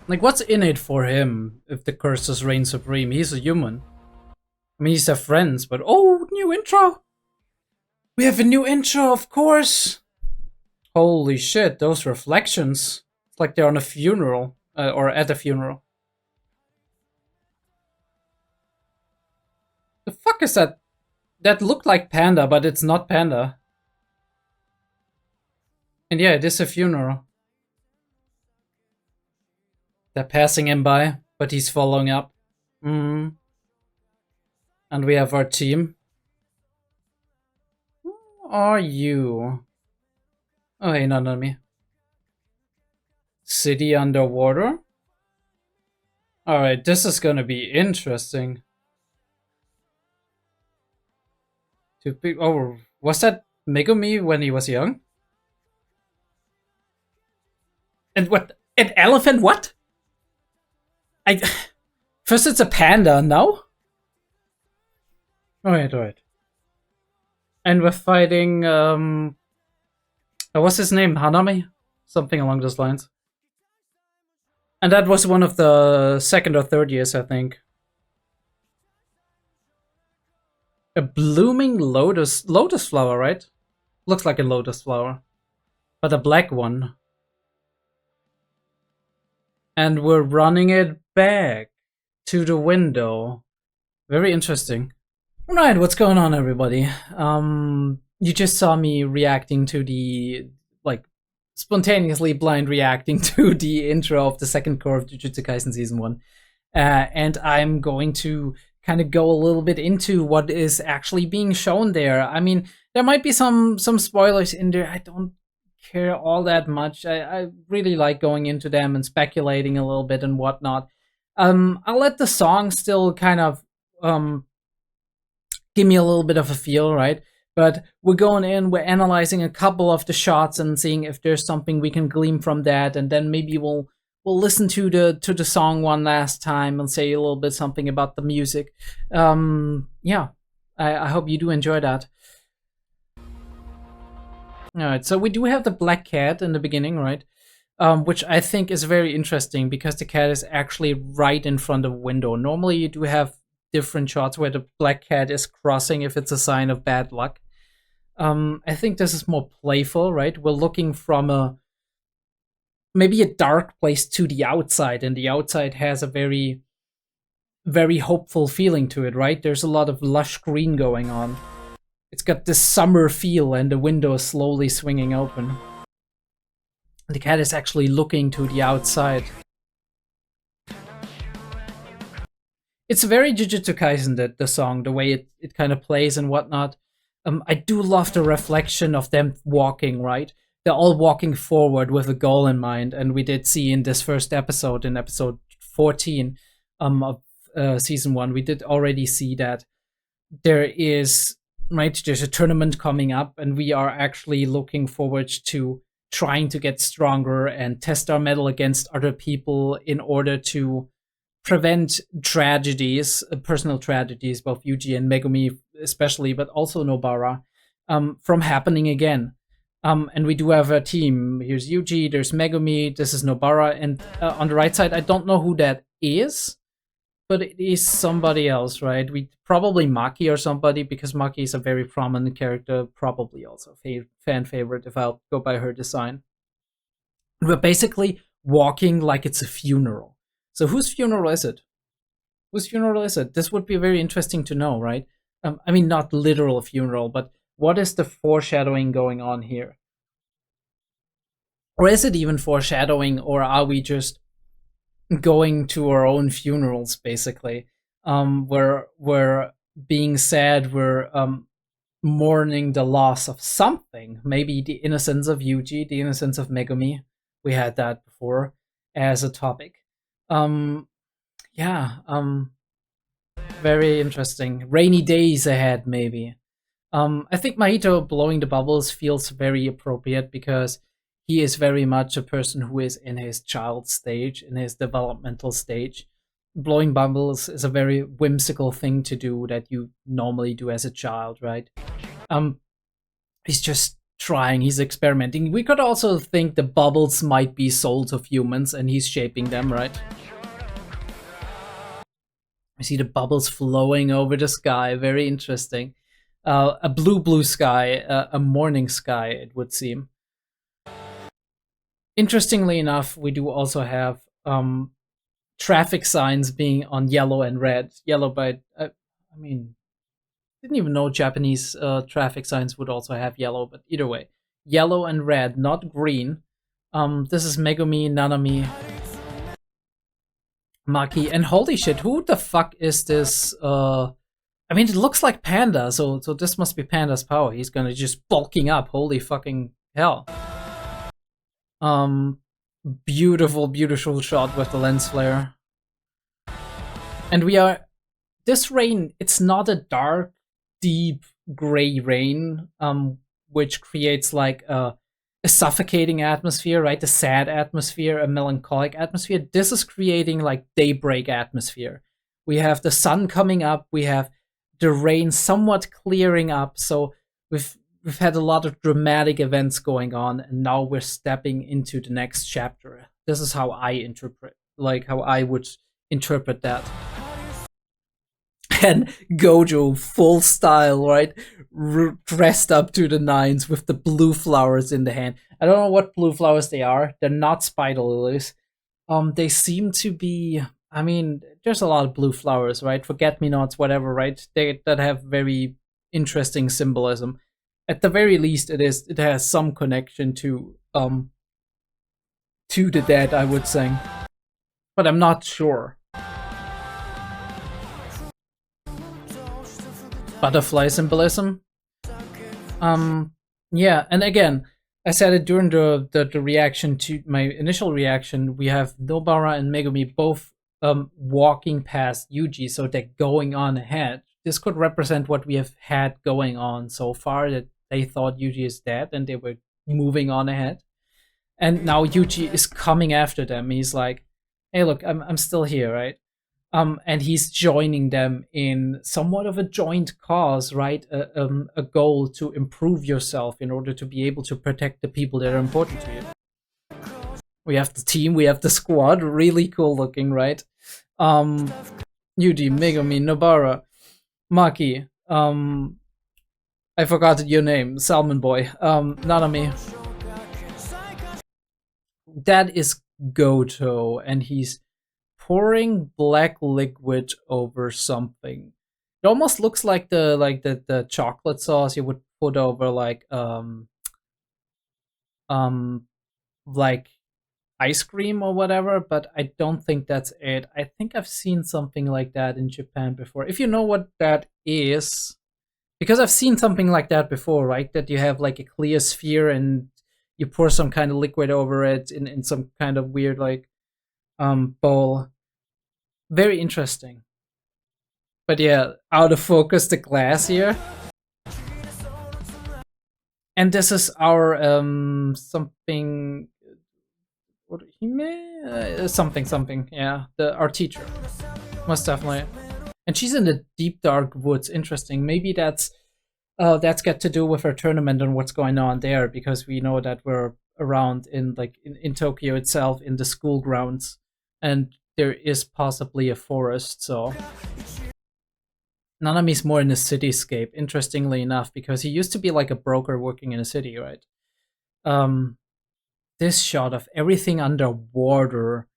Like, what's in it for him if the curses reign supreme? He's a human. I mean, he's their friends, but oh, new intro! We have a new intro, of course! Holy shit, those reflections. It's like they're on a funeral, or at a funeral. The fuck is that? That looked like Panda, but it's not Panda. And yeah, it is a funeral. They're passing him by, but he's following up. And we have our team. Who are you? Oh, hey, not on me. City underwater? Alright, this is gonna be interesting. Oh, was that Megumi when he was young? And what? An elephant? What? First it's a panda, now? Alright. And we're fighting, what's his name? Hanami? Something along those lines. And that was one of the second or third years, I think. A blooming lotus flower, right? Looks like a lotus flower. But a black one. And we're running it back to the window. Very interesting. Alright, what's going on, everybody? You just saw me reacting to the, like, spontaneously blind reacting to the intro of the second core of Jujutsu Kaisen Season 1. And I'm going to kind of go a little bit into what is actually being shown there. I mean, there might be some spoilers in there. I don't care all that much. I really like going into them and speculating a little bit and whatnot. I'll let the song still kind of give me a little bit of a feel, right? But we're going in, we're analyzing a couple of the shots and seeing if there's something we can glean from that, and then maybe we'll listen to the song one last time and say a little bit something about the music. Yeah, I hope you do enjoy that. Alright, so we do have the black cat in the beginning, right? Which I think is very interesting because the cat is actually right in front of a window. Normally you do have different shots where the black cat is crossing if it's a sign of bad luck. I think this is more playful, right? We're looking from maybe a dark place to the outside, and the outside has a very, very hopeful feeling to it, right? There's a lot of lush green going on. It's got this summer feel, and the window is slowly swinging open. The cat is actually looking to the outside. It's very Jujutsu Kaisen, the song, the way it kind of plays and whatnot. I do love the reflection of them walking, right? They're all walking forward with a goal in mind, and we did see in this first episode, in episode 14 of season 1, we did already see that there is, right, there's a tournament coming up, and we are actually looking forward to trying to get stronger and test our mettle against other people in order to prevent tragedies, personal tragedies, both Yuji and Megumi especially, but also Nobara, from happening again. And we do have a team. Here's Yuji, there's Megumi, this is Nobara, and on the right side, I don't know who that is, but it is somebody else, right? Probably Maki or somebody, because Maki is a very prominent character, probably also a fan favorite if I'll go by her design. We're basically walking like it's a funeral. So whose funeral is it? Whose funeral is it? This would be very interesting to know, right? I mean, not literal funeral, but what is the foreshadowing going on here? Or is it even foreshadowing, or are we just going to our own funerals, basically? We're being sad, we're mourning the loss of something. Maybe the innocence of Yuji, the innocence of Megumi. We had that before as a topic. Very interesting. Rainy days ahead, maybe. I think Mahito blowing the bubbles feels very appropriate because he is very much a person who is in his child stage, in his developmental stage. Blowing bubbles is a very whimsical thing to do that you normally do as a child, right? He's just trying, he's experimenting. We could also think the bubbles might be souls of humans and he's shaping them, right? I see the bubbles flowing over the sky, very interesting. A blue sky, a morning sky, it would seem. Interestingly enough, we do also have traffic signs being on yellow and red. Yellow by, I mean, didn't even know Japanese traffic signs would also have yellow, but either way, yellow and red, not green. This is Megumi, Nanami, Maki, and holy shit, who the fuck is this? I mean, it looks like Panda, so this must be Panda's power. He's gonna just bulking up. Holy fucking hell! Beautiful shot with the lens flare, and we are. This rain, it's not a dark, deep gray rain, which creates like a suffocating atmosphere, right? A sad atmosphere, a melancholic atmosphere. This is creating like daybreak atmosphere. We have the sun coming up. We have the rain somewhat clearing up. So we've had a lot of dramatic events going on, and now we're stepping into the next chapter. This is how I interpret, like how I would interpret that. And Gojo, full style, right? Dressed up to the nines with the blue flowers in the hand. I don't know what blue flowers they are. They're not spider lilies. They seem to be, I mean, there's a lot of blue flowers, right? Forget-me-nots, whatever, right? That have very interesting symbolism. At the very least, it has some connection to the dead, I would say. But I'm not sure. Butterfly symbolism. Yeah, and again, I said it during the reaction to my initial reaction. We have Nobara and Megumi both walking past Yuji, so they're going on ahead. This could represent what we have had going on so far, that they thought Yuji is dead and they were moving on ahead. And now Yuji is coming after them. He's like, hey, look, I'm still here, right? And he's joining them in somewhat of a joint cause, right? A goal to improve yourself in order to be able to protect the people that are important to you. We have the team, we have the squad, really cool looking, right? Yuji, Megumi, Nobara, Maki, I forgot your name, Salmon Boy, Nanami. That is Goto, and he's pouring black liquid over something. It almost looks like the chocolate sauce you would put over like ice cream or whatever, but I don't think that's it. I think I've seen something like that in Japan before. If you know what that is, because I've seen something like that before, right? That you have like a clear sphere and you pour some kind of liquid over it in some kind of weird like bowl. Very interesting. But yeah, out of focus the glass here. And this is our something, what something, yeah, our teacher. Most definitely. And she's in the deep dark woods. Interesting. Maybe that's got to do with her tournament and what's going on there, because we know that we're around in Tokyo itself, in the school grounds, and there is possibly a forest, so Nanami's more in the cityscape, interestingly enough, because he used to be like a broker working in a city, right? This shot of everything underwater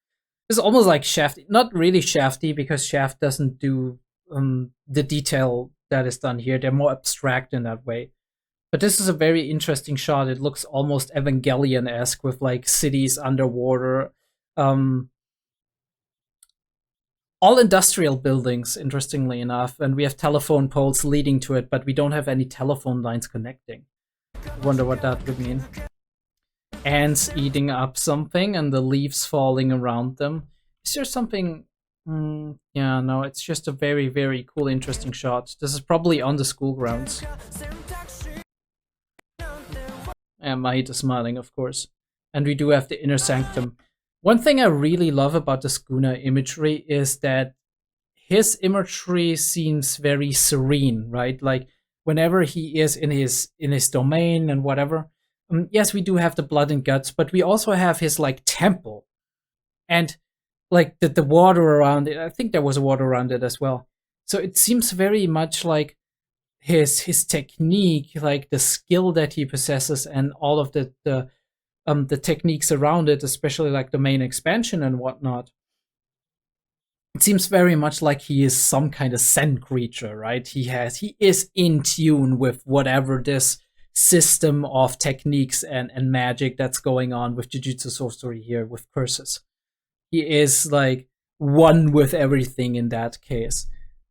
is almost like Shaft. Not really Shafty, because Shaft doesn't do the detail that is done here. They're more abstract in that way. But this is a very interesting shot. It looks almost Evangelion-esque with like cities underwater. All industrial buildings, interestingly enough, and we have telephone poles leading to it, but we don't have any telephone lines connecting. I wonder what that would mean. Ants eating up something and the leaves falling around them. Is there something? Yeah, no, it's just a very, very cool, interesting shot. This is probably on the school grounds. And Mahito smiling, of course. And we do have the inner sanctum. One thing I really love about the Sukuna imagery is that his imagery seems very serene, right? Like whenever he is in his domain and whatever, yes, we do have the blood and guts, but we also have his like temple and like the water around it. I think there was water around it as well. So it seems very much like his technique, like the skill that he possesses, and all of the techniques around it, especially like the main expansion and whatnot. It seems very much like he is some kind of Zen creature, right? He is in tune with whatever this system of techniques and magic that's going on with Jujutsu sorcery here with curses. He is like one with everything in that case.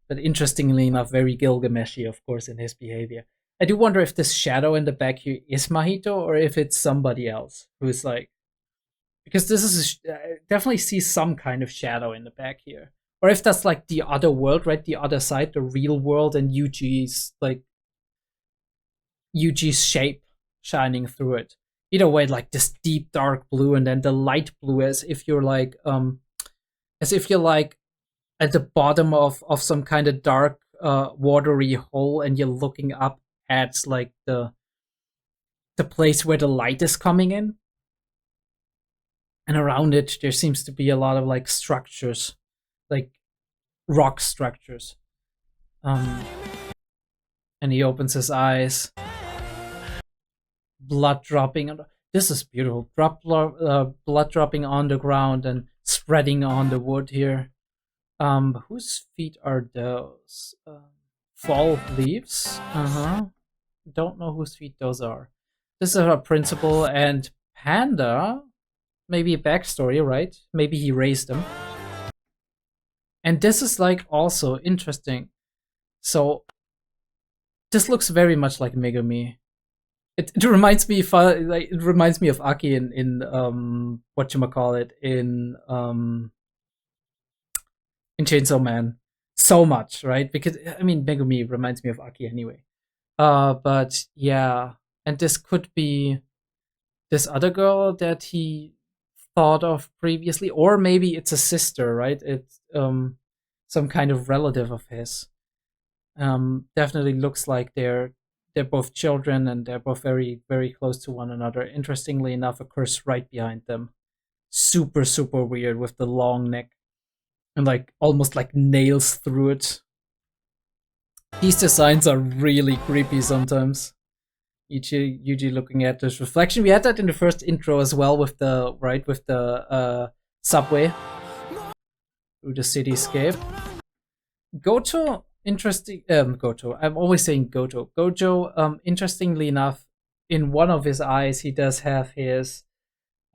But interestingly enough, very Gilgameshy, of course, in his behavior. I do wonder if this shadow in the back here is Mahito or if it's somebody else who's like, because this is definitely see some kind of shadow in the back here, or if that's like the other world, right? The other side, the real world, and Yuji's shape shining through it. Either way, like this deep dark blue, and then the light blue, as if you're like at the bottom of some kind of dark watery hole, and you're looking up at like the place where the light is coming in, and around it there seems to be a lot of like structures, like rock structures. And he opens his eyes, blood dropping. This is beautiful. Blood dropping on the ground and spreading on the wood here. Whose feet are those? Fall leaves? Don't know whose feet those are. This is our principal and Panda. Maybe a backstory, right? Maybe he raised them. And this is like also interesting. So this looks very much like Megumi. It reminds me of Aki in whatchamacallit in Chainsaw Man so much, right? Because I mean Megumi reminds me of Aki anyway. But yeah, and this could be this other girl that he thought of previously, or maybe it's a sister, right? It's some kind of relative of his. Definitely looks like they're both children and they're both very, very close to one another. Interestingly enough, a curse right behind them. Super, super weird with the long neck and like almost like nails through it. These designs are really creepy sometimes. Yuji looking at this reflection. We had that in the first intro as well with the subway through the cityscape. Goto, interesting. Goto. I'm always saying Goto. Gojo. Interestingly enough, in one of his eyes, he does have his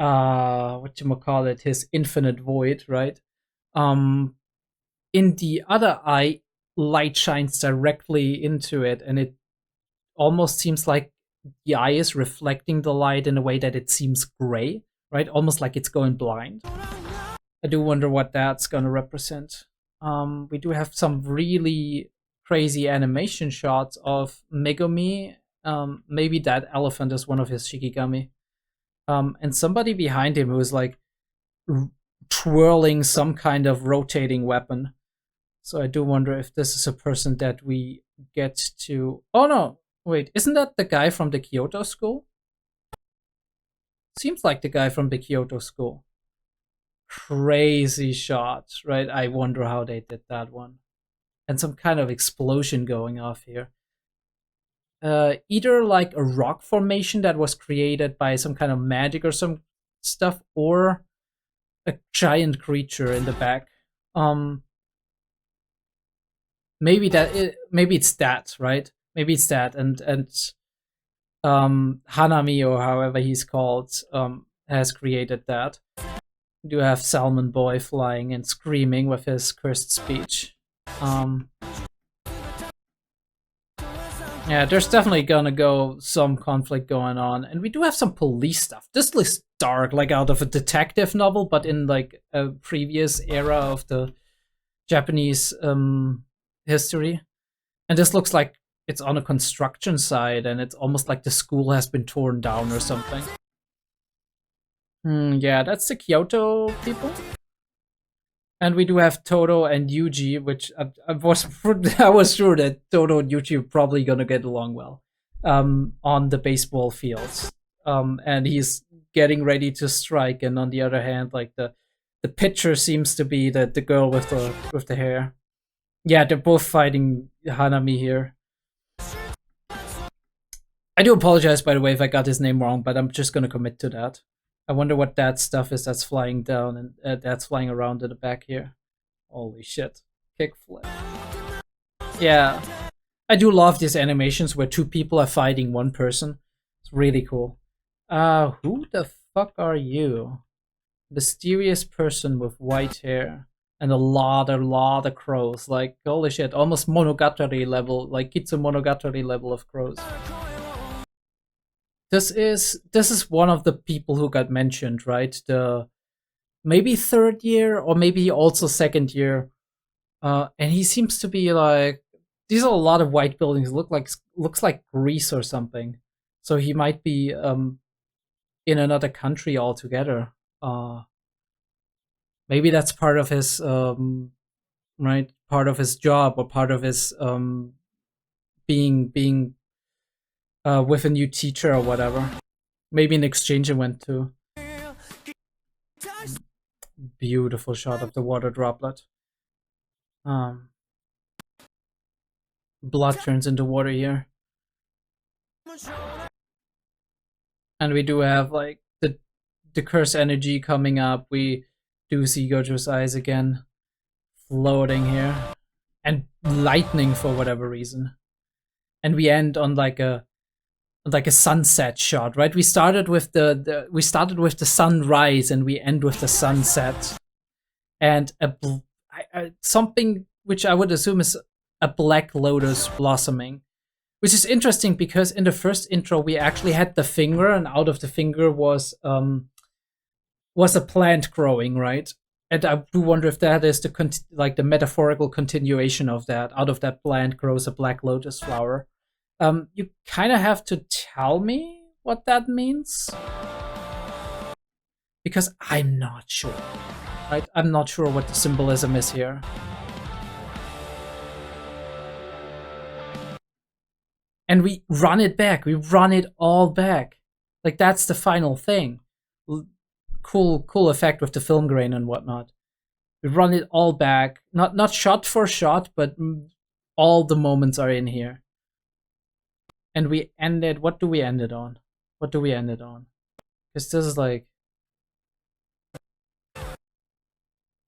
whatchamacallit, his infinite void, right? In the other eye, light shines directly into it, and it almost seems like the eye is reflecting the light in a way that it seems gray, right? Almost like it's going blind. I do wonder what that's going to represent. We do have some really crazy animation shots of Megumi. Maybe that elephant is one of his Shikigami. And somebody behind him who is like twirling some kind of rotating weapon. So I do wonder if this is a person that we get to... Oh no, wait, isn't that the guy from the Kyoto school? Seems like the guy from the Kyoto school. Crazy shot, right? I wonder how they did that one. And some kind of explosion going off here. Either like a rock formation that was created by some kind of magic or some stuff, or a giant creature in the back. Maybe it's that, right? Maybe it's that, and Hanami, or however he's called, has created that. We do have Salmon Boy flying and screaming with his cursed speech. Yeah, there's definitely gonna go some conflict going on, and we do have some police stuff. This looks dark, like out of a detective novel, but in like a previous era of the Japanese history. And this looks like it's on a construction site, and it's almost like the school has been torn down or something. Yeah, that's the Kyoto people. And we do have Todo and Yuji, which I was sure that Todo and Yuji are probably gonna get along well on the baseball fields. and he's getting ready to strike. And on the other hand, like the picture seems to be the girl with the hair. Yeah, they're both fighting Hanami here. I do apologize, by the way, if I got his name wrong, but I'm just gonna commit to that. I wonder what that stuff is that's flying down and that's flying around in the back here. Holy shit. Kickflip. Yeah. I do love these animations where two people are fighting one person. It's really cool. Who the fuck are you? Mysterious person with white hair and a lot of crows. Like, holy shit, almost Monogatari level, like Kitsu Monogatari level of crows. This is one of the people who got mentioned, right? The maybe third year or maybe also second year. And he seems to be like, these are a lot of white buildings. Looks like Greece or something. So he might be in another country altogether. Maybe that's part of his right, part of his job or part of his being with a new teacher or whatever. Maybe an exchange he went to. Beautiful shot of the water droplet. Blood turns into water here. And we do have like the curse energy coming up. We do see Gojo's eyes again floating here. And lightning for whatever reason. And we end on like a sunset shot, right? We started with the sunrise and we end with the sunset. And something which I would assume is a black lotus blossoming, which is interesting because in the first intro we actually had the finger, and out of the finger was a plant growing, right? And I do wonder if that is the metaphorical continuation of that. Out of that plant grows a black lotus flower. You kind of have to tell me what that means, because I'm not sure. Right? I'm not sure what the symbolism is here. And we run it back. We run it all back. Like, that's the final thing. Cool effect with the film grain and whatnot. We run it all back. Not shot for shot, but all the moments are in here. And we ended. What do we end it on? What do we end it on? Because this is like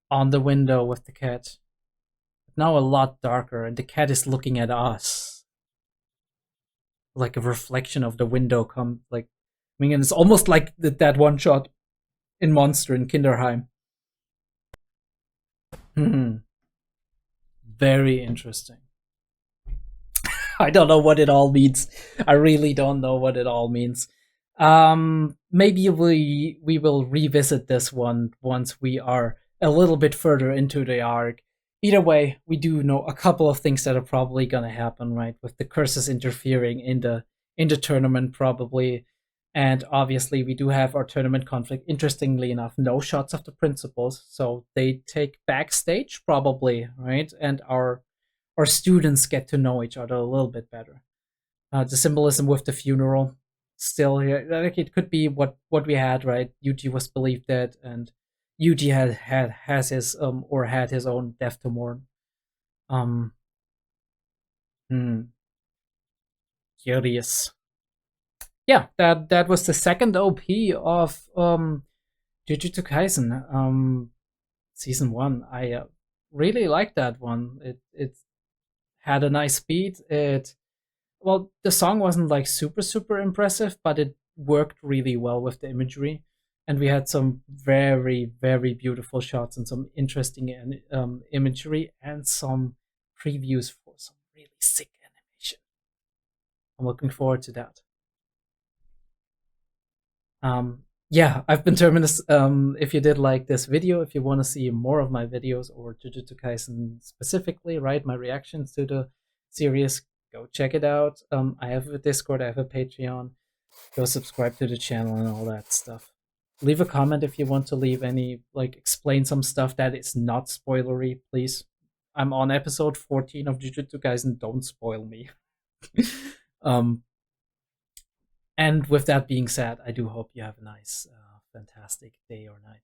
on the window with the cat. Now a lot darker, and the cat is looking at us. Like a reflection of the window and it's almost like that one shot in Monster in Kinderheim. Very interesting. I don't know what it all means. I really don't know what it all means. Maybe we will revisit this one once we are a little bit further into the arc. Either way, we do know a couple of things that are probably gonna happen, right? With the curses interfering in the tournament, probably. And obviously, we do have our tournament conflict. Interestingly enough, no shots of the principals, so they take backstage, probably, right? And our students get to know each other a little bit better. The symbolism with the funeral, still here. Like, it could be what we had, right? Yuji was believed dead, and Yuji has his or had his own death to mourn. Curious. Yeah, that was the second OP of Jujutsu Kaisen, season 1. I really liked that one. It had a nice beat. The song wasn't like super impressive, but it worked really well with the imagery. And we had some very, very beautiful shots and some interesting imagery and some previews for some really sick animation. I'm looking forward to that. Yeah, I've been Terminus. If you did like this video, if you want to see more of my videos or Jujutsu Kaisen specifically, right, my reactions to the series, go check it out. I have a Discord, I have a Patreon. Go subscribe to the channel and all that stuff. Leave a comment if you want to leave any, explain some stuff that is not spoilery, please. I'm on episode 14 of Jujutsu Kaisen. Don't spoil me. And with that being said, I do hope you have a nice, fantastic day or night.